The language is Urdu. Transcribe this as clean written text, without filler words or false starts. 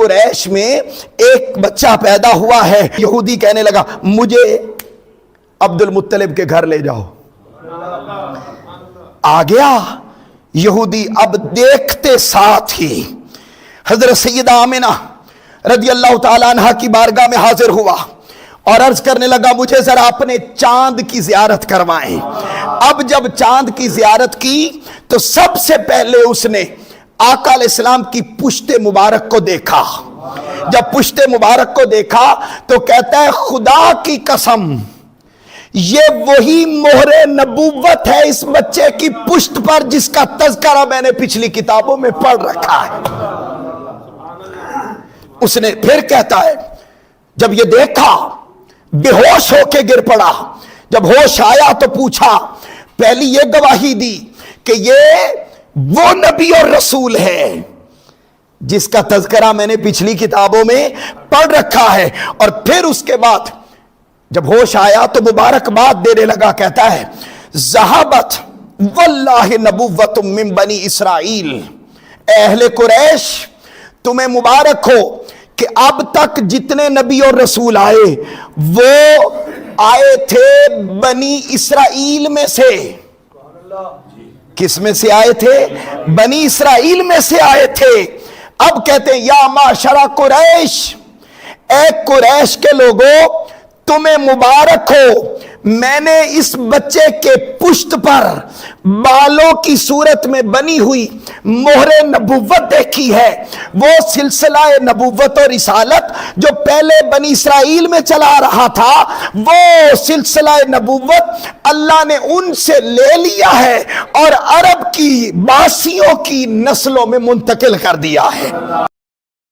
قریش میں ایک بچہ پیدا ہوا ہے. یہودی کہنے لگا مجھے عبد المطلب کے گھر لے جاؤ. آ گیا یہودی. اب دیکھتے ساتھ ہی حضرت سیدہ آمنہ رضی اللہ تعالیٰ عنہ کی بارگاہ میں حاضر ہوا اور عرض کرنے لگا مجھے ذرا اپنے چاند کی زیارت کروائیں. اب جب چاند کی زیارت کی تو سب سے پہلے اس نے آقا علیہ السلام کی پشت مبارک کو دیکھا. جب پشت مبارک کو دیکھا تو کہتا ہے خدا کی قسم یہ وہی مہر نبوت ہے اس بچے کی پشت پر جس کا تذکرہ میں نے پچھلی کتابوں میں پڑھ رکھا ہے. اس نے پھر کہتا ہے جب یہ دیکھا بے ہوش ہو کے گر پڑا. جب ہوش آیا تو پوچھا, پہلی یہ گواہی دی کہ یہ وہ نبی اور رسول ہے جس کا تذکرہ میں نے پچھلی کتابوں میں پڑھ رکھا ہے. اور پھر اس کے بعد جب ہوش آیا تو مبارکباد دینے لگا. کہتا ہے ذہبت واللہ نبوت من بنی اسرائیل. اے اہل قریش تمہیں مبارک ہو کہ اب تک جتنے نبی اور رسول آئے وہ آئے تھے بنی اسرائیل میں سے. کس میں سے آئے تھے؟ بنی اسرائیل میں سے آئے تھے. اب کہتے ہیں یا معشر قریش, اے قریش کے لوگوں تمہیں مبارک ہو, میں نے اس بچے کے پشت پر بالوں کی صورت میں بنی ہوئی مہر نبوت دیکھی ہے. وہ سلسلہ نبوت اور رسالت جو پہلے بنی اسرائیل میں چلا رہا تھا وہ سلسلہ نبوت اللہ نے ان سے لے لیا ہے اور عرب کی باسیوں کی نسلوں میں منتقل کر دیا ہے.